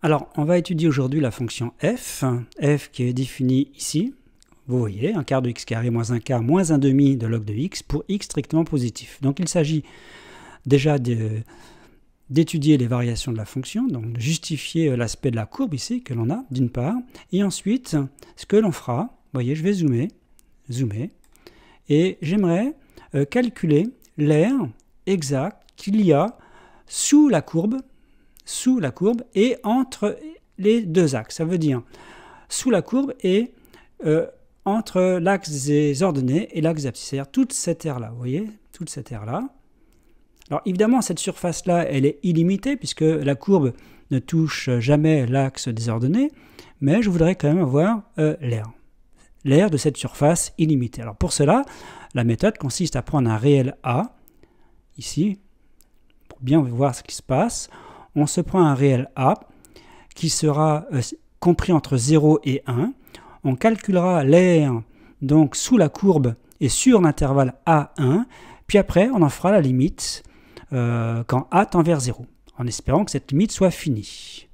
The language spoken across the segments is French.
Alors, on va étudier aujourd'hui la fonction f qui est définie ici. Vous voyez, 1/4 de x carré moins 1/4 moins 1/2 de log de x pour x strictement positif. Donc, il s'agit déjà d'étudier les variations de la fonction, donc de justifier l'aspect de la courbe ici que l'on a, d'une part. Et ensuite, ce que l'on fera, vous voyez, je vais zoomer, et j'aimerais calculer l'aire exact qu'il y a sous la courbe et entre les deux axes. Ça veut dire sous la courbe et entre l'axe des ordonnées et l'axe des abscisses. C'est-à-dire toute cette aire-là, vous voyez, toute cette aire-là. Alors évidemment, cette surface-là, elle est illimitée puisque la courbe ne touche jamais l'axe des ordonnées, mais je voudrais quand même avoir l'aire de cette surface illimitée. Alors pour cela, la méthode consiste à prendre un réel A, ici, pour bien voir ce qui se passe. On se prend un réel A qui sera compris entre 0 et 1. On calculera l'aire donc sous la courbe et sur l'intervalle A1. Puis après, on en fera la limite quand A tend vers 0, en espérant que cette limite soit finie.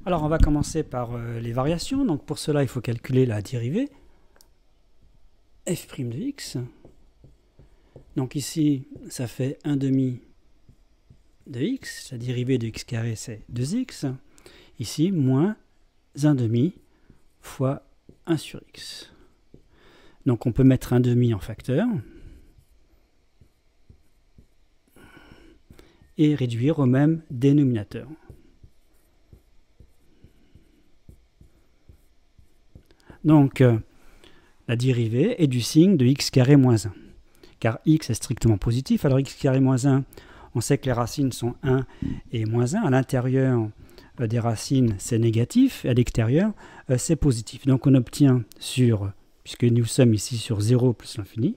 Alors on va commencer par les variations. Donc pour cela, il faut calculer la dérivée f' de x. Donc ici, ça fait 1/2 de x, la dérivée de x carré c'est 2x, ici moins 1/2 fois 1 sur x. Donc on peut mettre 1/2 en facteur et réduire au même dénominateur. Donc la dérivée est du signe de x carré moins 1, car x est strictement positif, alors x carré moins 1, on sait que les racines sont 1 et moins 1. À l'intérieur des racines, c'est négatif. Et à l'extérieur, c'est positif. Donc on obtient sur, puisque nous sommes ici sur 0 plus l'infini,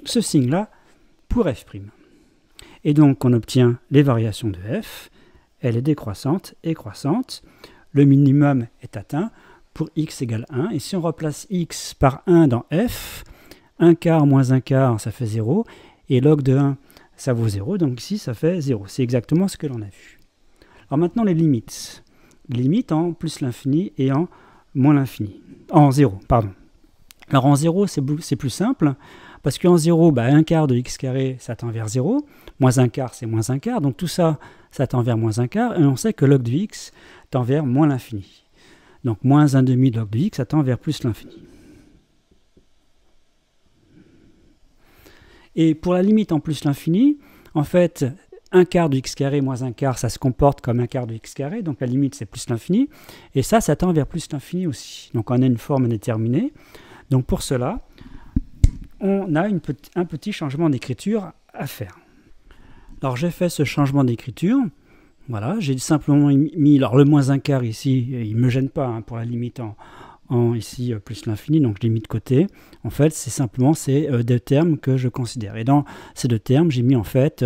ce signe-là pour f'. Et donc on obtient les variations de f. Elle est décroissante et croissante. Le minimum est atteint pour x égale 1. Et si on replace x par 1 dans f, 1/4 moins 1/4, ça fait 0. Et log de 1, ça vaut 0. Donc ici, ça fait 0. C'est exactement ce que l'on a vu. Alors maintenant, les limites. Les limites en plus l'infini et en moins l'infini. En 0, pardon. Alors en 0, c'est plus simple. Parce qu'en 0, 1/4 de x carré, ça tend vers 0. Moins 1/4, c'est moins 1/4. Donc tout ça, ça tend vers moins 1/4. Et on sait que log de x tend vers moins l'infini. Donc moins 1/2 de log de x, ça tend vers plus l'infini. Et pour la limite en plus l'infini, en fait, 1/4 de x carré moins 1/4, ça se comporte comme 1/4 de x carré, donc la limite c'est plus l'infini. Et ça tend vers plus l'infini aussi. Donc on a une forme indéterminée. Donc pour cela, on a un petit changement d'écriture à faire. Alors j'ai fait ce changement d'écriture. Voilà, j'ai simplement mis alors le moins 1/4 ici, il ne me gêne pas pour la limite en ici plus l'infini, donc je l'ai mis de côté. En fait, c'est simplement ces deux termes que je considère. Et dans ces deux termes, j'ai mis en fait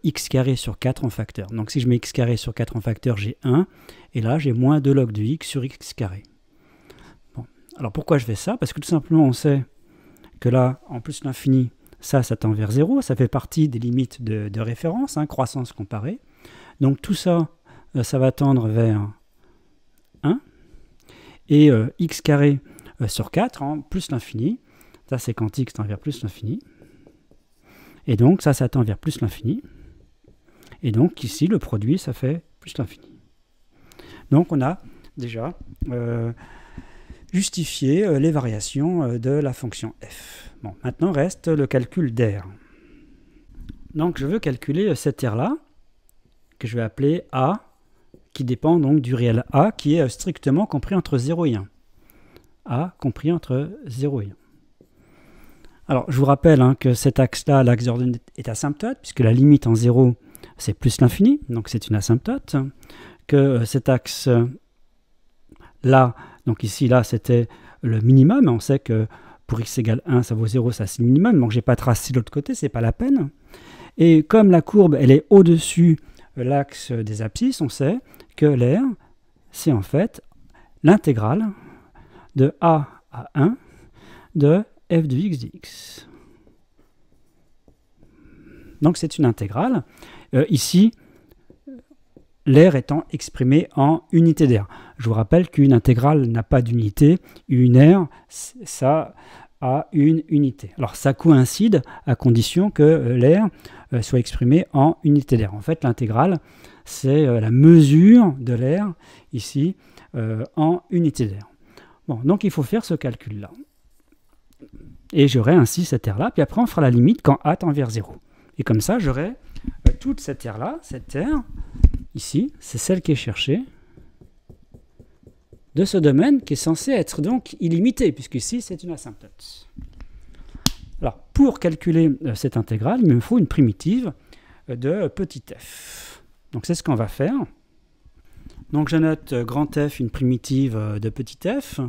x carré sur 4 en facteur. Donc si je mets x carré sur 4 en facteur, j'ai 1. Et là, j'ai moins 2 log de x sur x carré. Bon. Alors pourquoi je fais ça? Parce que tout simplement, on sait que là, en plus l'infini, ça tend vers 0. Ça fait partie des limites de référence, croissance comparée. Donc tout ça, ça va tendre vers 1. Et x carré sur 4, plus l'infini. Ça, c'est quand x tend vers plus l'infini. Et donc ça tend vers plus l'infini. Et donc ici, le produit, ça fait plus l'infini. Donc on a déjà justifié les variations de la fonction f. Bon, maintenant reste le calcul d'aire. Donc je veux calculer cette aire-là, que je vais appeler A, qui dépend donc du réel A, qui est strictement compris entre 0 et 1. A compris entre 0 et 1. Alors, je vous rappelle que cet axe-là, l'axe des ordonnées, est asymptote, puisque la limite en 0, c'est plus l'infini, donc c'est une asymptote. Que cet axe-là, donc ici, là, c'était le minimum. On sait que pour x égale 1, ça vaut 0, ça c'est le minimum, donc je n'ai pas tracé de l'autre côté, c'est pas la peine. Et comme la courbe, elle est au-dessus l'axe des abscisses, on sait que l'aire, c'est en fait l'intégrale de a à 1 de f de x dx. Donc c'est une intégrale. Ici, l'air étant exprimé en unité d'air. Je vous rappelle qu'une intégrale n'a pas d'unité. Une aire, ça a une unité. Alors ça coïncide à condition que l'air soit exprimé en unité d'air. En fait, l'intégrale, c'est la mesure de l'air, ici, en unité d'air. Bon, donc il faut faire ce calcul-là. Et j'aurai ainsi cette aire-là, puis après on fera la limite quand a tend vers 0. Et comme ça, j'aurai toute cette aire-là, cette aire, ici, c'est celle qui est cherchée, de ce domaine qui est censé être donc illimité, puisqu'ici c'est une asymptote. Alors, pour calculer cette intégrale, il me faut une primitive de petit f. Donc c'est ce qu'on va faire. Donc je note grand F, une primitive de petit f.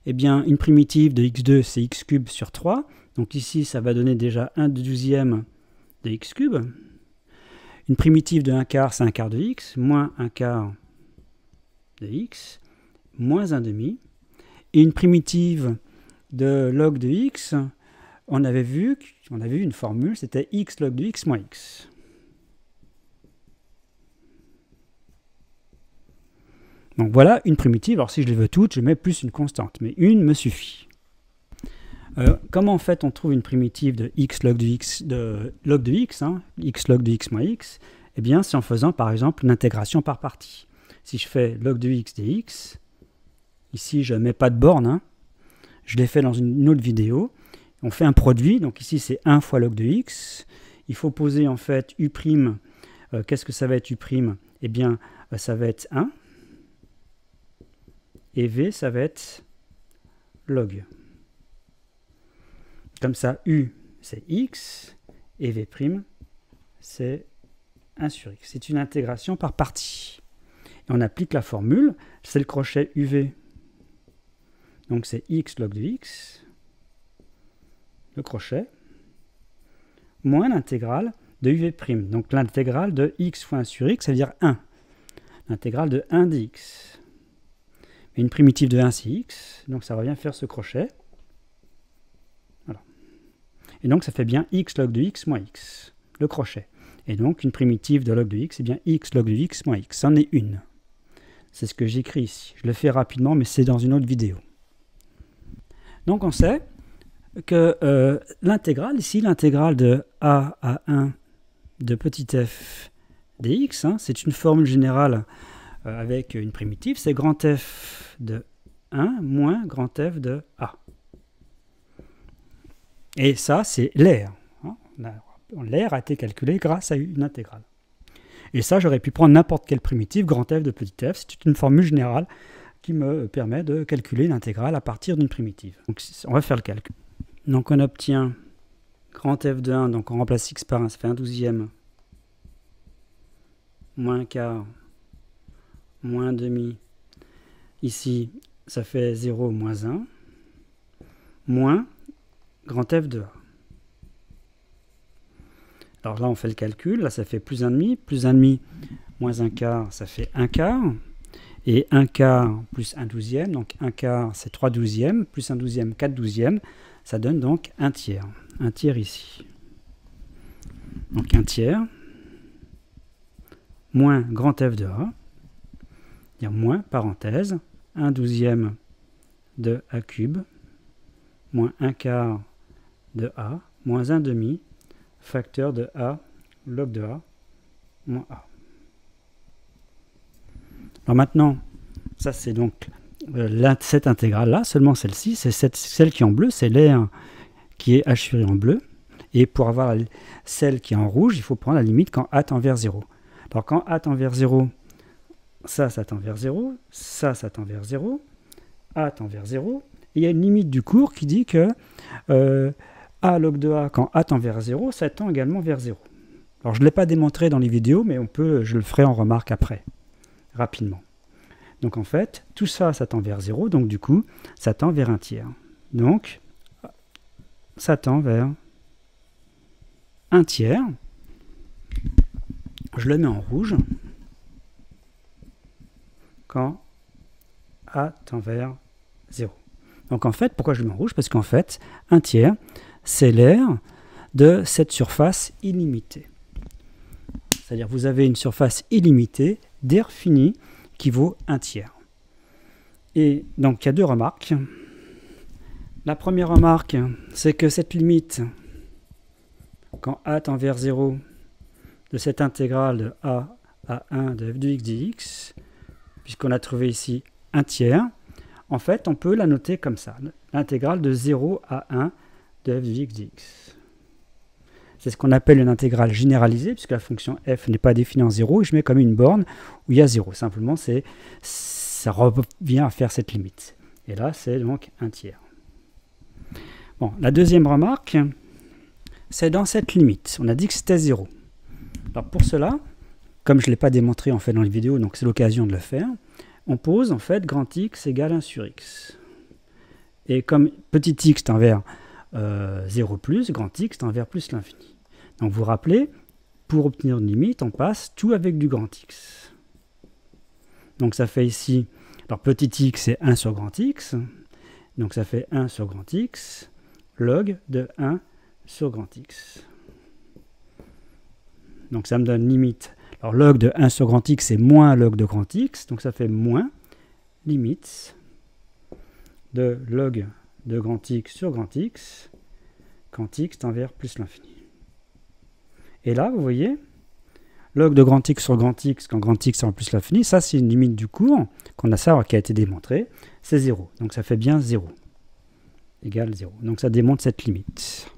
Eh bien, une primitive de x2, c'est x cube sur 3. Donc ici, ça va donner déjà 1/12 de x cube. Une primitive de 1 quart, c'est 1 quart de x, moins 1 quart de x, moins 1 demi. Et une primitive de log de x, on avait vu une formule, c'était x log de x moins x. Donc voilà une primitive. Alors si je les veux toutes, je mets plus une constante, mais une me suffit. Comment en fait on trouve une primitive de x log de x, x log de x moins x? Eh bien c'est en faisant par exemple une intégration par partie. Si je fais log de x dx, ici je ne mets pas de borne, je l'ai fait dans une autre vidéo, on fait un produit, donc ici c'est 1 fois log de x, il faut poser en fait u', qu'est-ce que ça va être u'? Eh bien ça va être 1, et v ça va être log. Comme ça, u, c'est x, et v', c'est 1 sur x. C'est une intégration par partie. Et on applique la formule, c'est le crochet uv. Donc c'est x log de x, le crochet, moins l'intégrale de uv'. Donc l'intégrale de x fois 1 sur x, ça veut dire 1. L'intégrale de 1 dx. Mais une primitive de 1, c'est x, donc ça revient faire ce crochet. Et donc, ça fait bien x log de x moins x, le crochet. Et donc, une primitive de log de x, c'est bien x log de x moins x. C'en est une. C'est ce que j'écris ici. Je le fais rapidement, mais c'est dans une autre vidéo. Donc, on sait que l'intégrale, ici, l'intégrale de a à 1 de petit f dx, c'est une formule générale avec une primitive, c'est grand F de 1 moins grand F de a. Et ça, c'est l'air. L'air a été calculé grâce à une intégrale. Et ça, j'aurais pu prendre n'importe quelle primitive, grand F de petit f. C'est une formule générale qui me permet de calculer l'intégrale à partir d'une primitive. Donc, on va faire le calcul. Donc, on obtient grand F de 1, donc on remplace x par 1, ça fait 1/12, moins 1 quart, moins 1 demi. Ici, ça fait 0 moins 1, moins grand F de A. Alors là, on fait le calcul. Là, ça fait plus 1,5. Plus 1,5 moins 1 quart, ça fait 1 quart. Et 1 quart plus 1/12. Donc 1 quart, c'est 3/12. Plus 1/12, 4/12. Ça donne donc 1 tiers. 1 tiers ici. Donc 1 tiers moins grand F de A. Dire moins, parenthèse, 1/12 de A cube moins 1 quart de A, moins 1 demi, facteur de A, log de A, moins A. Alors maintenant, ça c'est donc cette intégrale-là, seulement celle-ci, c'est celle qui est en bleu, c'est l'air qui est hachuré en bleu. Et pour avoir celle qui est en rouge, il faut prendre la limite quand A tend vers 0. Alors quand A tend vers 0, ça tend vers 0, ça tend vers 0, A tend vers 0. Et il y a une limite du cours qui dit que A log de A, quand A tend vers 0, ça tend également vers 0. Alors je ne l'ai pas démontré dans les vidéos, mais je le ferai en remarque après, rapidement. Donc en fait, tout ça, ça tend vers 0, donc du coup, ça tend vers 1 tiers. Donc, ça tend vers 1 tiers. Je le mets en rouge quand A tend vers 0. Donc en fait, pourquoi je le mets en rouge? Parce qu'en fait, 1 tiers, c'est l'aire de cette surface illimitée. C'est-à-dire vous avez une surface illimitée d'aire fini qui vaut 1 tiers. Et donc il y a deux remarques. La première remarque, c'est que cette limite, quand a tend vers 0, de cette intégrale de a à 1 de f de x dx, puisqu'on a trouvé ici 1 tiers, en fait on peut la noter comme ça, l'intégrale de 0 à 1 de f de x dx. C'est ce qu'on appelle une intégrale généralisée, puisque la fonction f n'est pas définie en 0, et je mets comme une borne où il y a 0. Simplement, ça revient à faire cette limite. Et là, c'est donc 1 tiers. Bon, la deuxième remarque, c'est dans cette limite. On a dit que c'était 0. Alors pour cela, comme je ne l'ai pas démontré en fait dans les vidéos, donc c'est l'occasion de le faire, on pose en fait grand x égale 1 sur x. Et comme petit x tend vers 0 plus, grand x tend vers plus l'infini. Donc vous vous rappelez, pour obtenir une limite, on passe tout avec du grand x. Donc ça fait ici, alors petit x c'est 1 sur grand x, donc ça fait 1 sur grand x, log de 1 sur grand x. Donc ça me donne limite. Alors log de 1 sur grand x c'est moins log de grand x, donc ça fait moins limite de log de grand x sur grand x, quand x tend vers plus l'infini. Et là, vous voyez, log de grand x sur grand x, quand grand x tend vers plus l'infini, ça c'est une limite du cours, qu'on a ça qui a été démontré, c'est 0. Donc ça fait bien 0, égale 0. Donc ça démontre cette limite.